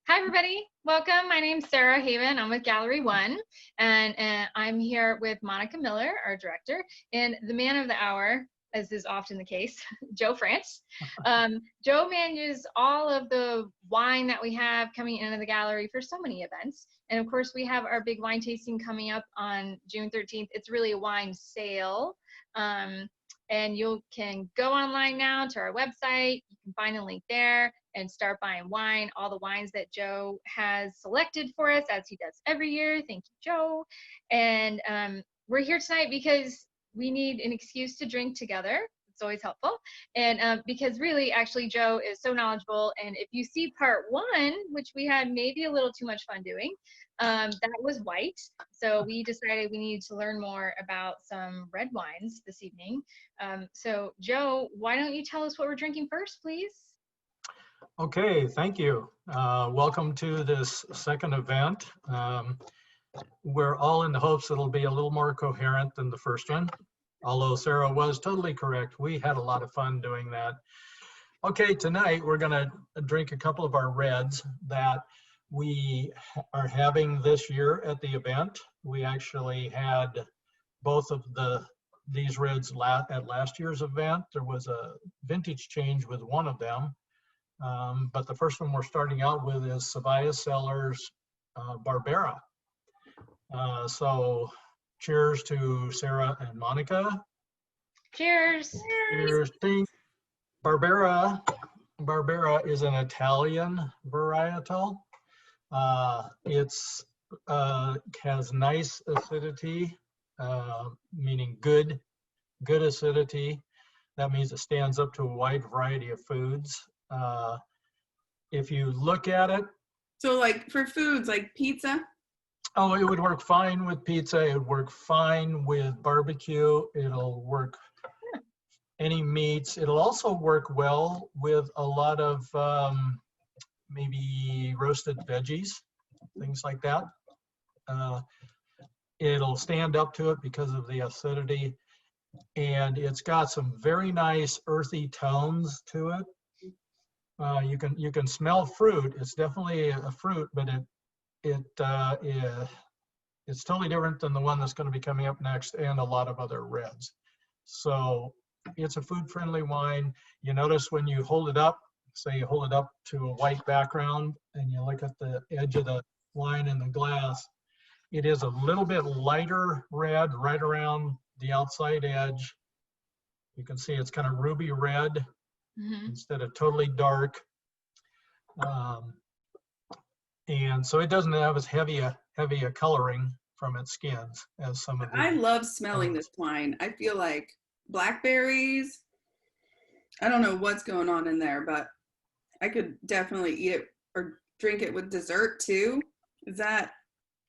Hi, everybody. Welcome. My name's Sarah Haven. I'm with Gallery One, and I'm here with Monica Miller, our director, and the man of the hour, as is often the case, Joe France. Joe manages all of the wine that we have coming into the gallery for so many events. And of course, we have our big wine tasting coming up on June 13th. It's really a wine sale. And you can go online now to our website. You can find a link there and start buying wine, all the wines that Joe has selected for us, as he does every year. Thank you, Joe. And we're here tonight because we need an excuse to drink together. It's always helpful. And because really, actually, Joe is so knowledgeable. And if you see part one, which we had maybe a little too much fun doing, that was white. So we decided we needed to learn more about some red wines this evening. So Joe, why don't you tell us what we're drinking first, please? Okay, thank you. Welcome to this second event. We're all in the hopes it'll be a little more coherent than the first one, although Sarah was totally correct. We had a lot of fun doing that. Okay, tonight we're gonna drink a couple of our reds that we are having this year at the event. We actually had both of these reds at last year's event. There was a vintage change with one of them. But the first one we're starting out with is Sevilla Cellars Barbera. So cheers to Sarah and Monica. Cheers. Cheers. Barbera is an Italian varietal. It's has nice acidity, meaning good acidity. That means it stands up to a wide variety of foods. If you look at it. So like for foods like pizza? Oh, it would work fine with pizza. It would work fine with barbecue. It'll work any meats. It'll also work well with a lot of maybe roasted veggies, things like that. It'll stand up to it because of the acidity. And it's got some very nice earthy tones to it. You can smell fruit. It's definitely a fruit, but it's totally different than the one that's going to be coming up next, and a lot of other reds. So it's a food-friendly wine. You notice when you hold it up, say you hold it up to a white background, and you look at the edge of the wine in the glass, it is a little bit lighter red right around the outside edge. You can see it's kind of ruby red. Mm-hmm. Instead of totally dark. And so it doesn't have as heavy a coloring from its skins as some of the. I love smelling this wine. I feel like blackberries. I don't know what's going on in there, but I could definitely eat it or drink it with dessert too. Is that?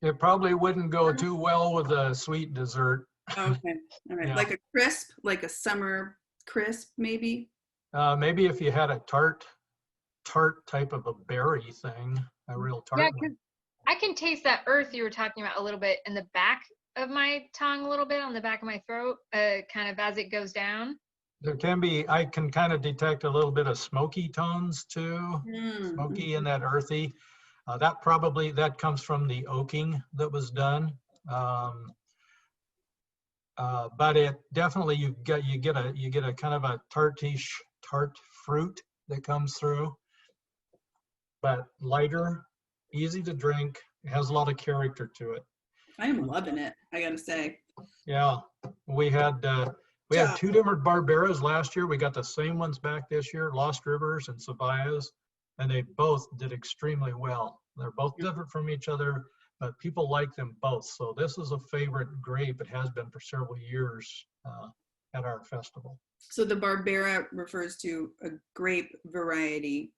It probably wouldn't go too well with a sweet dessert. Okay, all right. Yeah. Like a crisp, like a summer crisp maybe? Maybe if you had a tart type of a berry thing, a real tart. Yeah, because I can taste that earth you were talking about a little bit in the back of my tongue, a little bit on the back of my throat, kind of as it goes down. There can be, I can kind of detect a little bit of smoky tones too, smoky and that earthy. That comes from the oaking that was done. But it definitely you get a kind of a tart fruit that comes through, but lighter, easy to drink. It has a lot of character to it. I am loving it, I gotta say. Yeah, we had two different Barberas last year. We got the same ones back this year, Lost Rivers and Sevillas, and they both did extremely well. They're both different from each other, but people like them both. So this is a favorite grape. It has been for several years at our festival. So the Barbera refers to a grape variety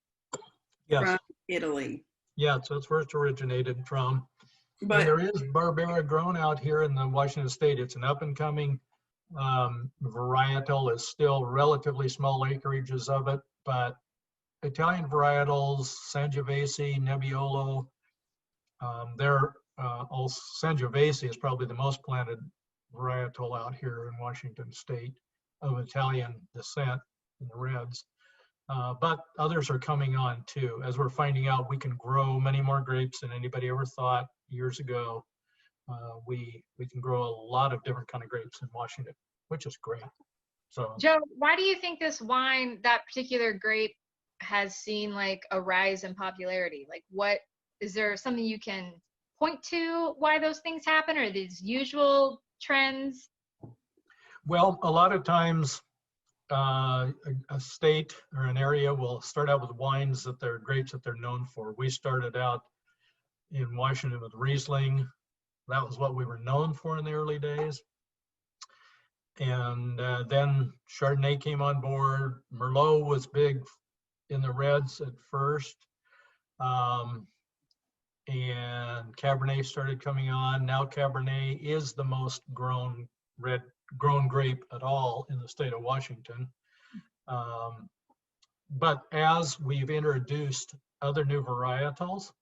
from Italy. Yeah, so it's where it's originated from. But there is Barbera grown out here in the Washington State. It's an up and coming varietal. It's still relatively small acreages of it, but Italian varietals, Sangiovese, Nebbiolo, Sangiovese is probably the most planted varietal out here in Washington State of Italian descent in the reds. but others are coming on too. As we're finding out, we can grow many more grapes than anybody ever thought years ago. We can grow a lot of different kind of grapes in Washington, which is great. So, Joe, why do you think this wine, that particular grape, has seen like a rise in popularity? Like, what is there something you can point to why those things happen, or these usual trends? well, a lot of times a state or an area will start out with wines that they're grapes that they're known for. We started out in Washington with Riesling. That was what we were known for in the early days. And then Chardonnay came on board. Merlot was big in the reds at first. And Cabernet started coming on. Now Cabernet is the most grown grape at all in the state of Washington. But as we've introduced other new varietals,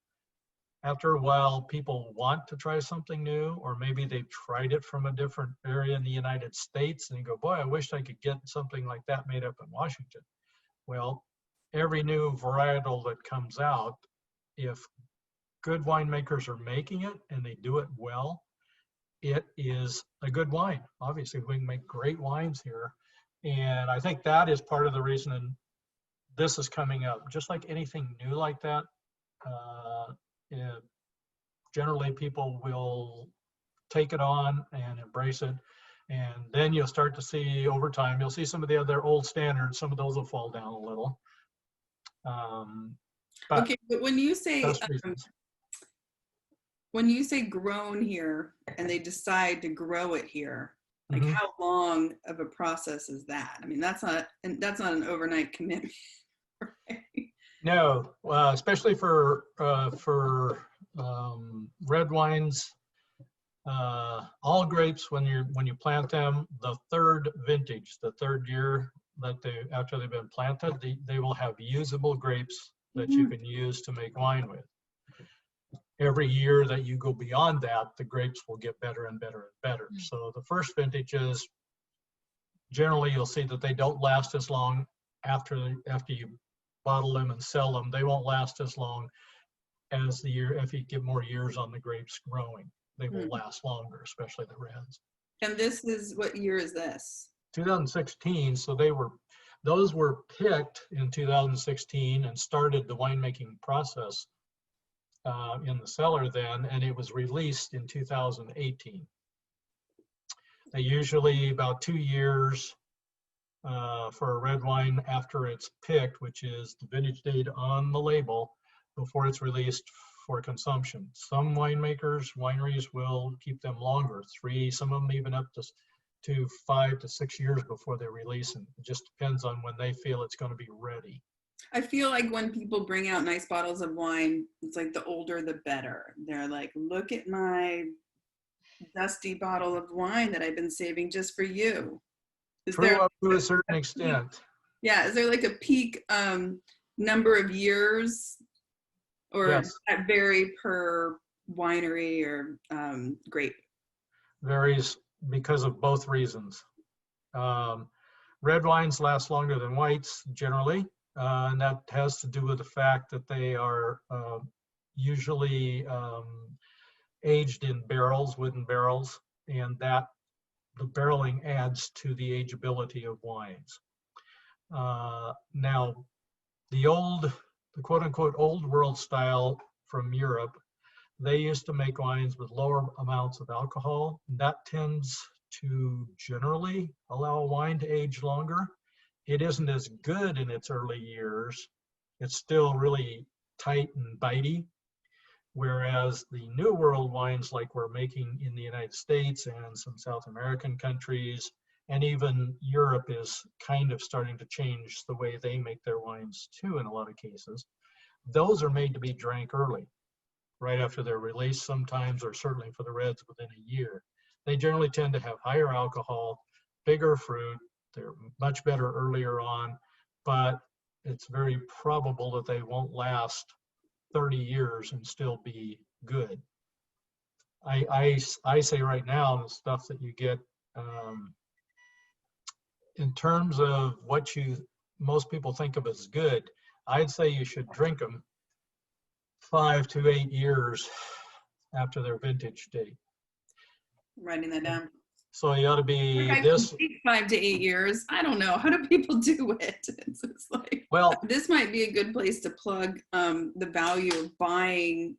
after a while, people want to try something new, or maybe they've tried it from a different area in the United States and they go, boy, I wish I could get something like that made up in Washington. Well, every new varietal that comes out, if good winemakers are making it and they do it well, it is a good wine. Obviously, we can make great wines here. And I think that is part of the reason this is coming up. Just like anything new like that, generally people will take it on and embrace it. And then you'll start to see over time, you'll see some of the other old standards, some of those will fall down a little. But Okay, but when you say those reasons. when you say grown here and they decide to grow it here, like Mhm. how long of a process is that? I mean, that's not an overnight commitment. Right? No, especially for red wines, all grapes when you plant them, the third vintage, the third year that after they've been planted, they will have usable grapes that you can use to make wine with. Every year that you go beyond that, the grapes will get better and better and better. So the first vintages, generally you'll see that they don't last as long after you bottle them and sell them. They won't last as long as the year, if you get more years on the grapes growing. They will last longer, especially the reds. And this is, what year is this? 2016, so those were picked in 2016 and started the winemaking process in the cellar then, and it was released in 2018. They usually about 2 years for a red wine after it's picked, which is the vintage date on the label, before it's released for consumption. Some wineries will keep them longer, 3, some of them even up to 5 to 6 years before they release them. It just depends on when they feel it's going to be ready. I feel like when people bring out nice bottles of wine, it's like the older the better. They're like, look at my dusty bottle of wine that I've been saving just for you. True up to a certain extent. Yeah, is there like a peak number of years, or Yes. does that vary per winery or grape? Varies because of both reasons. Red wines last longer than whites generally, and that has to do with the fact that they are usually aged in barrels, wooden barrels, and that the barreling adds to the ageability of wines. Now, the quote unquote old world style from Europe, they used to make wines with lower amounts of alcohol. That tends to generally allow a wine to age longer. It isn't as good in its early years. It's still really tight and bitey. Whereas the New World wines like we're making in the United States and some South American countries, and even Europe is kind of starting to change the way they make their wines too in a lot of cases. Those are made to be drank early, right after they're released sometimes, or certainly for the reds within a year. They generally tend to have higher alcohol, bigger fruit. They're much better earlier on, but it's very probable that they won't last 30 years and still be good. I say right now, the stuff that you get in terms of what you most people think of as good. I'd say you should drink them 5 to 8 years after their vintage date. Writing that down. So you ought to be I this. can take 5 to 8 years. I don't know. How do people do it? It's like, Well, this might be a good place to plug the value of buying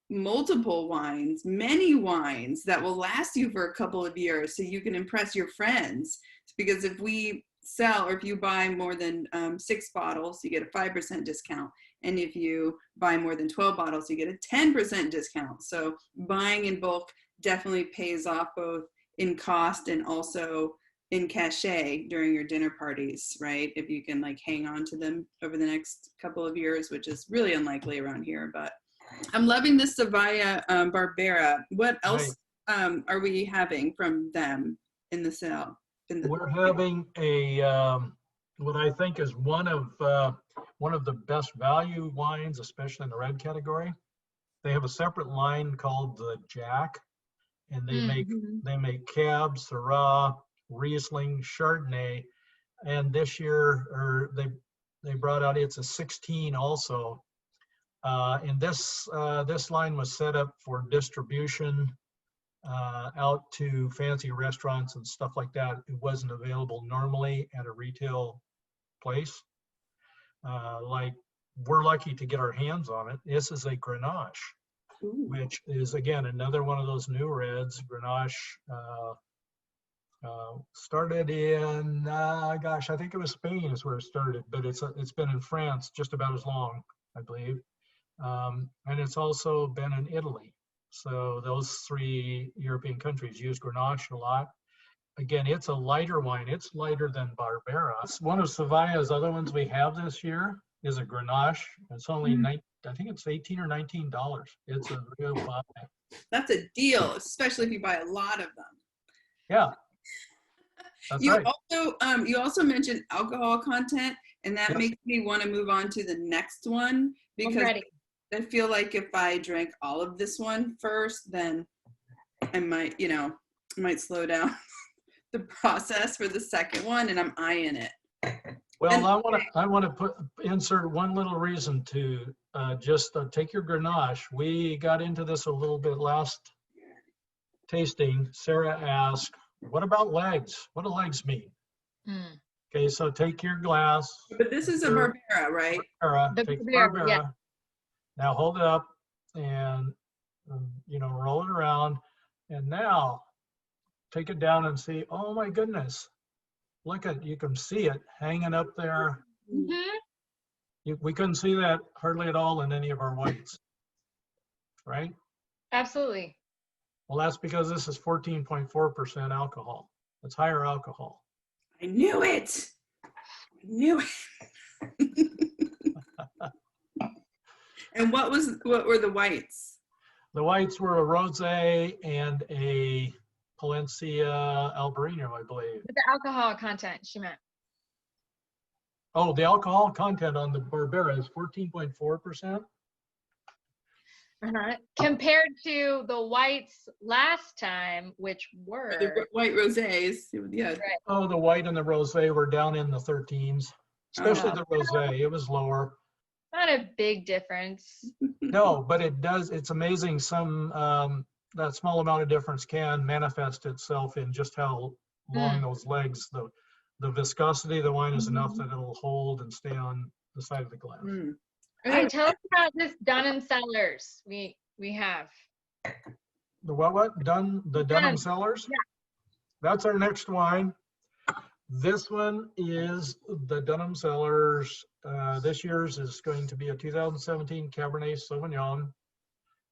multiple wines, many wines that will last you for a couple of years so you can impress your friends. Because if we sell, or if you buy more than 6 bottles, you get a 5% discount. And if you buy more than 12 bottles, you get a 10% discount. So buying in bulk definitely pays off both in cost and also in cachet during your dinner parties, right? If you can like hang on to them over the next couple of years, which is really unlikely around here. But I'm loving this Sevilla Barbera. What else are we having from them in the sale? We're having a what I think is one of the best value wines, especially in the red category. They have a separate line called the Jack, and they make Cab, Syrah, Riesling, Chardonnay, and this year, or they brought out, it's a 16 also. And this line was set up for distribution out to fancy restaurants and stuff like that. It wasn't available normally at a retail place. Like, we're lucky to get our hands on it. This is a Grenache, which is, again, another one of those new reds. Grenache started in, gosh, I think it was Spain is where it started, but it's been in France just about as long, I believe. And it's also been in Italy. So those 3 European countries use Grenache a lot. Again, it's a lighter wine. It's lighter than Barbera. One of Sevilla's other ones we have this year is a Grenache. It's only I think it's $18 or $19. It's a real buy. That's a deal, especially if you buy a lot of them. Yeah. That's right. You also mentioned alcohol content, and that makes me want to move on to the next one, because I feel like if I drank all of this one first, then I might slow down the process for the second one, and I'm eyeing it. Well, I want to insert one little reason to just take your Grenache. We got into this a little bit last tasting. Sarah asked, "What about legs? What do legs mean?" Okay, so take your glass. But this is a Barbera, right? Take Barbera. Yeah. Now hold it up and roll it around, and now take it down and see. Oh my goodness! Look at, you can see it hanging up there. We couldn't see that hardly at all in any of our whites, right? Absolutely. Well, that's because this is 14.4% alcohol. It's higher alcohol. I knew it. And what were the whites? The whites were a rosé and a Palencia Albarino, I believe. The alcohol content, she meant. Oh, the alcohol content on the Barbera is 14.4%. Compared to the whites last time, which were the white rosés. Yeah. Right. Oh, the white and the rosé were down in the 13s, especially the rosé. It was lower. Not a big difference. No, but it does. It's amazing. That small amount of difference can manifest itself in just how long those legs, the viscosity of the wine is enough that it'll hold and stay on the side of the glass. Okay, tell us about this Dunham Cellars we have. The what? The Dunham Cellars? Yeah. That's our next wine. This one is the Dunham Cellars. This year's is going to be a 2017 Cabernet Sauvignon.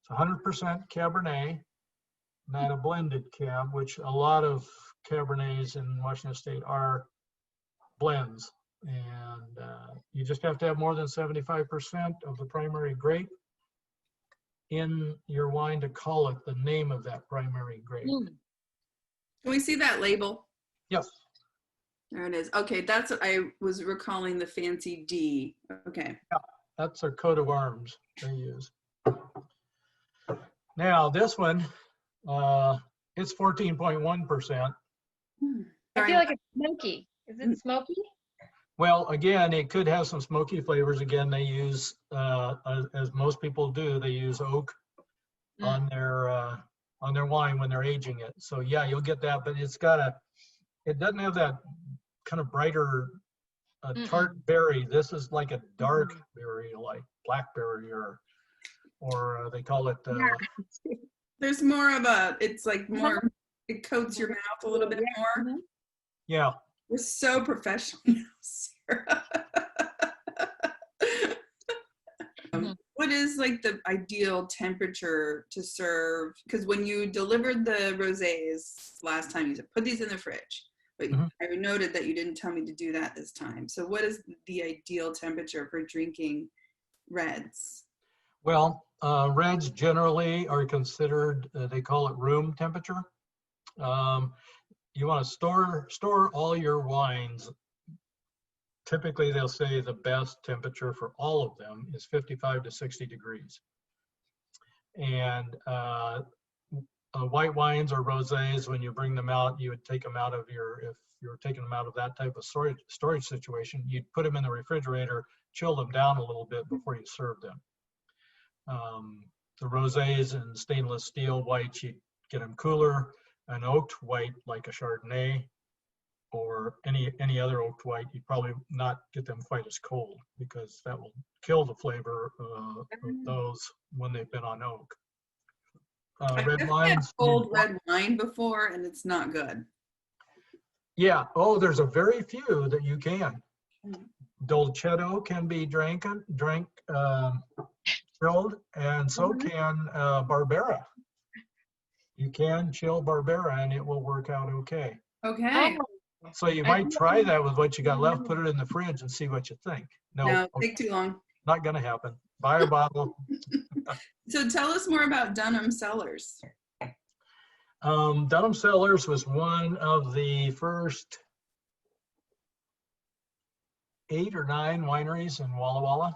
It's 100% Cabernet, not a blended cab, which a lot of Cabernets in Washington State are blends. And you just have to have more than 75% of the primary grape in your wine to call it the name of that primary grape. Can we see that label? Yes. There it is. Okay, that's what I was recalling, the fancy D. Okay. Yeah, that's their coat of arms they use. Now this one, it's 14.1%. I feel like it's smoky. Is it smoky? Well, again, it could have some smoky flavors. Again, they use, as most people do, they use oak on their wine when they're aging it. So yeah, you'll get that, but it doesn't have that kind of brighter tart berry. This is like a dark berry, like blackberry, or they call it. There's more of it's like more, it coats your mouth a little bit more. Yeah. We're so professional now, Sarah. What is like the ideal temperature to serve? Because when you delivered the rosés last time, you said, put these in the fridge. But I noted that you didn't tell me to do that this time. So what is the ideal temperature for drinking reds? Well, reds generally are considered, they call it room temperature. You want to store all your wines. Typically, they'll say the best temperature for all of them is 55 to 60 degrees. And white wines or rosés, when you bring them out, you would take them out of if you're taking them out of that type of storage situation, you'd put them in the refrigerator, chill them down a little bit before you serve them. The rosés and stainless steel whites, you get them cooler. An oaked white like a Chardonnay or any other oaked white, you probably not get them quite as cold because that will kill the flavor of those when they've been on oak. Red wines. I've cold red wine before and it's not good. Yeah. Oh, there's a very few that you can. Dolcetto can be drank chilled, and so can Barbera. You can chill Barbera and it will work out okay. Okay. So you might try that with what you got left, put it in the fridge and see what you think. No, take too long. Not gonna happen. Buy a bottle. So tell us more about Dunham Cellars. Dunham Cellars was one of the first 8 or 9 wineries in Walla Walla.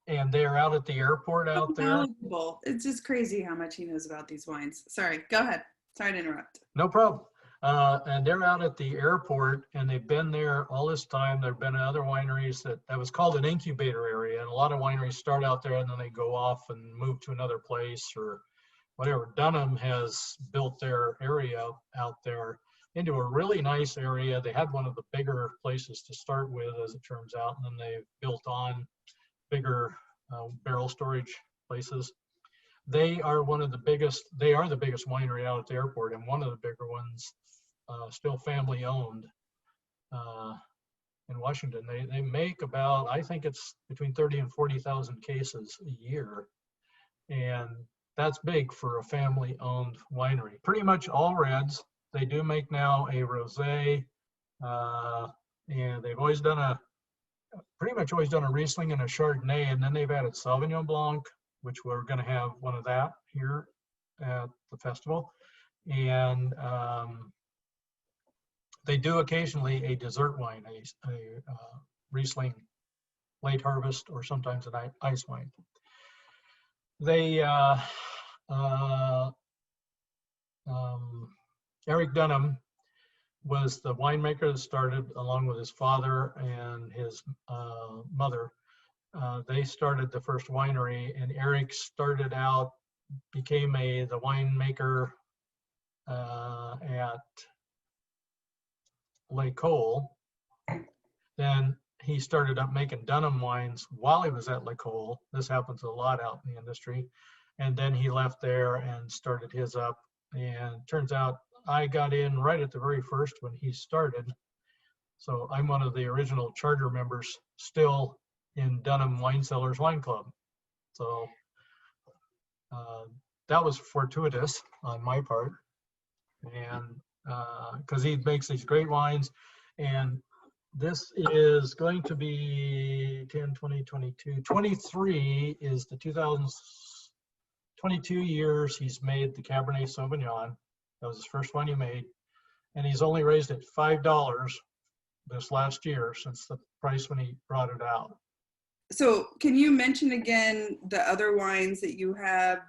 And they're out at the airport out there. Knowledgeable. It's just crazy how much he knows about these wines. Sorry, go ahead. Sorry to interrupt. No problem. And they're out at the airport, and they've been there all this time. There have been other wineries that was called an incubator area, and a lot of wineries start out there and then they go off and move to another place or whatever. Dunham has built their area out there into a really nice area. They had one of the bigger places to start with, as it turns out, and then they've built on bigger barrel storage places. They are the biggest winery out at the airport, and one of the bigger ones, still family owned in Washington. They make about, I think it's between 30 and 40,000 cases a year. And that's big for a family owned winery. Pretty much all reds. They do make now a rosé, and they've pretty much always done a Riesling and a Chardonnay, and then they've added Sauvignon Blanc, which we're going to have one of that here at the festival. And they do occasionally a dessert wine, a Riesling late harvest, or sometimes an ice wine. Eric Dunham was the winemaker that started, along with his father and his mother. They started the first winery, and Eric started out, became the winemaker at Lake Cole. Then he started up making Dunham wines while he was at Lake Cole. This happens a lot out in the industry. And then he left there and started his up. And turns out I got in right at the very first when he started. So I'm one of the original charter members still in Dunham Wine Cellars Wine Club. So that was fortuitous on my part. And because he makes these great wines. And this is going to be 10, 20, 22, 23 is the 2022 years he's made the Cabernet Sauvignon. That was his first one he made. And he's only raised it $5 this last year since the price when he brought it out. So can you mention again the other wines that you have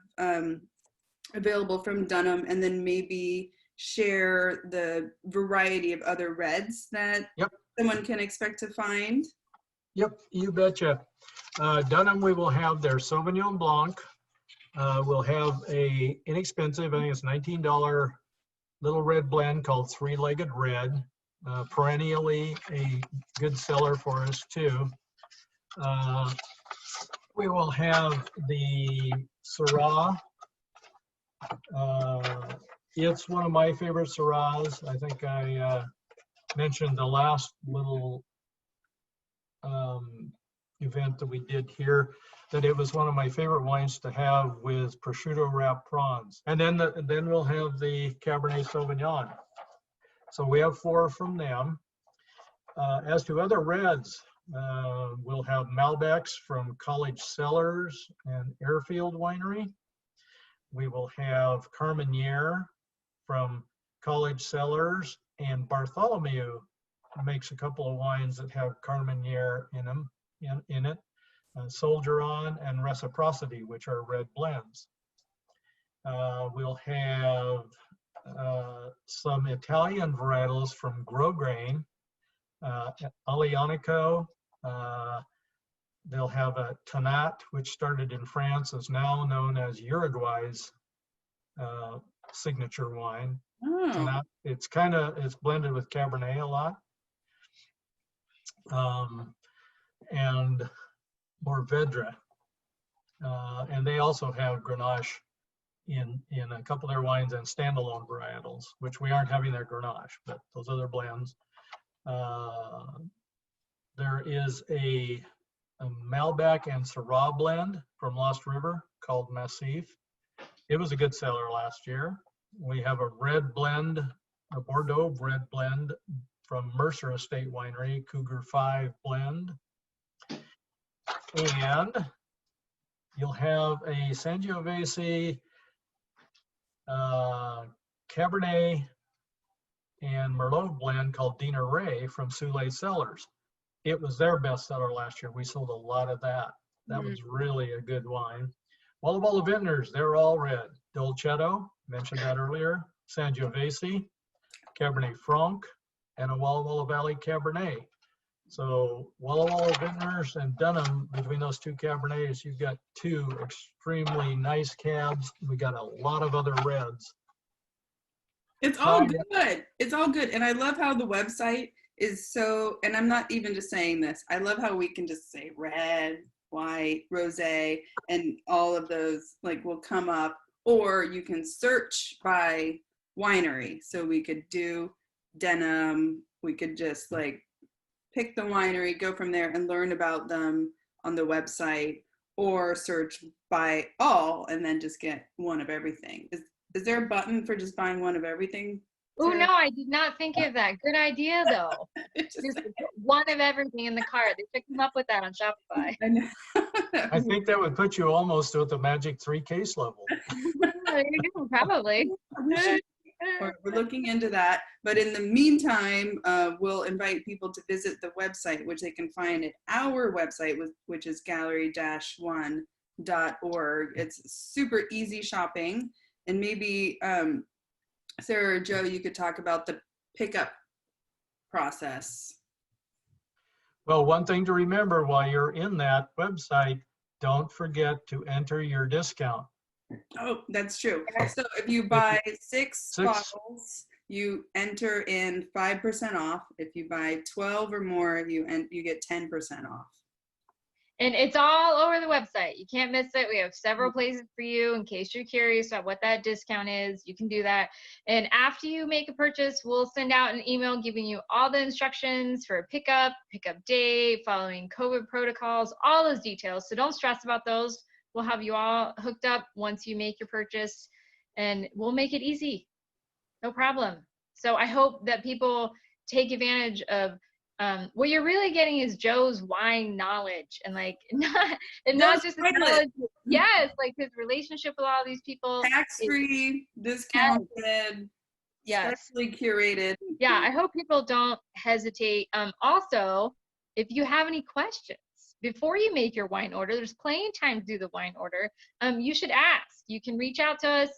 available from Dunham, and then maybe share the variety of other reds that Yep. someone can expect to find? Yep, you betcha. Dunham, we will have their Sauvignon Blanc. We'll have a inexpensive, I think it's $19 little red blend called Three-Legged Red. Perennially a good seller for us too. We will have the Syrah. It's one of my favorite Syrahs. I think I mentioned the last little event that we did here, that it was one of my favorite wines to have with prosciutto wrapped prawns. And then we'll have the Cabernet Sauvignon. So we have 4 from them. As to other reds, we'll have Malbecs from College Cellars and Airfield Winery. We will have Carmenere from College Cellars, and Bartholomew makes a couple of wines that have Carmenere in them, in it. Soldier On and Reciprocity, which are red blends. We'll have some Italian varietals from Grosgrain, Alianico. They'll have a Tannat, which started in France, is now known as Uruguay's signature wine. Oh. Tannat, it's blended with Cabernet a lot. And Mourvedre. And they also have Grenache in a couple of their wines and standalone varietals, which we aren't having their Grenache, but those other blends. There is a Malbec and Syrah blend from Lost River called Massif. It was a good seller last year. We have a red blend, a Bordeaux red blend from Mercer Estate Winery, Cougar 5 blend. And you'll have a Sangiovese Cabernet and Merlot blend called Dina Ray from Soule Cellars. It was their best seller last year. We sold a lot of that. That was really a good wine. Walla Walla Vintners, they're all red. Dolcetto, mentioned that earlier. Sangiovese, Cabernet Franc, and a Walla Walla Valley Cabernet. So Walla Walla Vintners and Dunham, between those 2 Cabernets, you've got 2 extremely nice cabs. We got a lot of other reds. It's all good. It's all good. And I love how the website is so, and I'm not even just saying this, I love how we can just say red, white, rosé, and all of those will come up, or you can search by winery. So we could do Denham, we could just pick the winery, go from there and learn about them on the website, or search by all and then just get one of everything. Is there a button for just buying one of everything? Oh, no, I did not think of that. Good idea, though. Just one of everything in the cart. They should come up with that on Shopify. I know. I think that would put you almost at the magic 3 case level. There you go, probably. We're looking into that. But in the meantime, we'll invite people to visit the website, which they can find at our website, which is gallery-1.org. It's super easy shopping. And maybe Sarah or Joe, you could talk about the pickup process. Well, one thing to remember while you're in that website, don't forget to enter your discount. Oh, that's true. So if you buy 6 bottles, you enter in 5% off. If you buy 12 or more, you get 10% off. And it's all over the website. You can't miss it. We have several places for you in case you're curious about what that discount is. You can do that. And after you make a purchase, we'll send out an email giving you all the instructions for pickup date, following COVID protocols, all those details. So don't stress about those. We'll have you all hooked up once you make your purchase, and we'll make it easy. No problem. So I hope that people take advantage of what you're really getting is Joe's wine knowledge, and not just the knowledge. Yes, his relationship with all these people. Tax-free, discounted, specially curated. Yeah, I hope people don't hesitate. Also, if you have any questions before you make your wine order, there's plenty of time to do the wine order. You should ask. You can reach out to us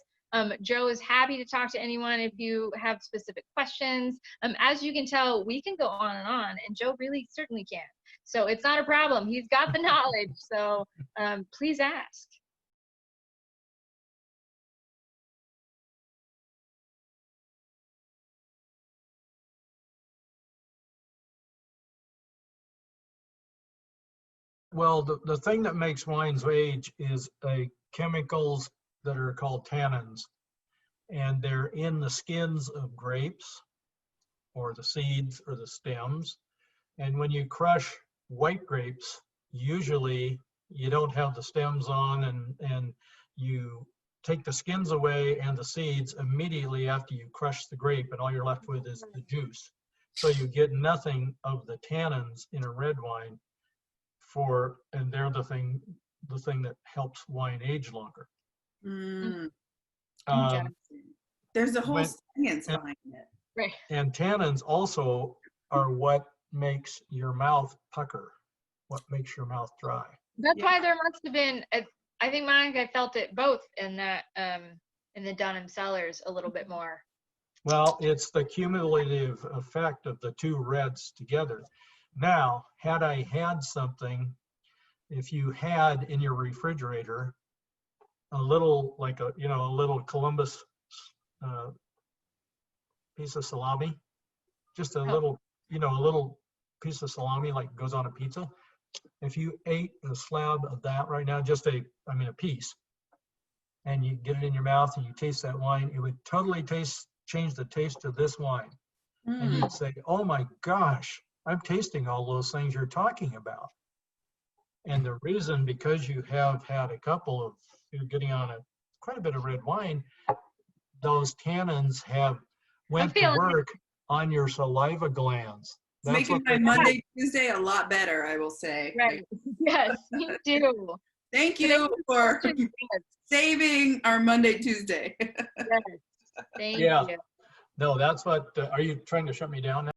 Joe is happy to talk to anyone if you have specific questions. As you can tell, we can go on, and Joe really certainly can. So it's not a problem. He's got the knowledge. So please ask. Well, the thing that makes wines age is chemicals that are called tannins, and they're in the skins of grapes or the seeds or the stems. And when you crush white grapes, usually you don't have the stems on, and you take the skins away and the seeds immediately after you crush the grape, and all you're left with is the juice. So you get nothing of the tannins in a red wine, and they're the thing that helps wine age longer. Mm. Um, There's a whole when- science behind it. Right. And tannins also are what makes your mouth pucker, what makes your mouth dry. That's Yeah. why there must have been, I think Monica felt it both in that, in the Dunham Cellars a little bit more. Well, it's the cumulative effect of the two reds together. Now, had I had something, if you had in your refrigerator a little, like a little Columbus piece of salami, just a little piece of salami like goes on a pizza. If you ate a slab of that right now, a piece, and you get it in your mouth and you taste that wine, it would totally change the taste of this wine. And you'd say, oh my gosh, I'm tasting all those things you're talking about. And the reason, because you have had you're getting on quite a bit of red wine, those tannins have went to work on your saliva glands. It's making my Monday, Tuesday a lot better, I will say. Right. Yes, me too. Thank you for saving our Monday, Tuesday. Yes. Thank Yeah. you. No, that's what, are you trying to shut me down now?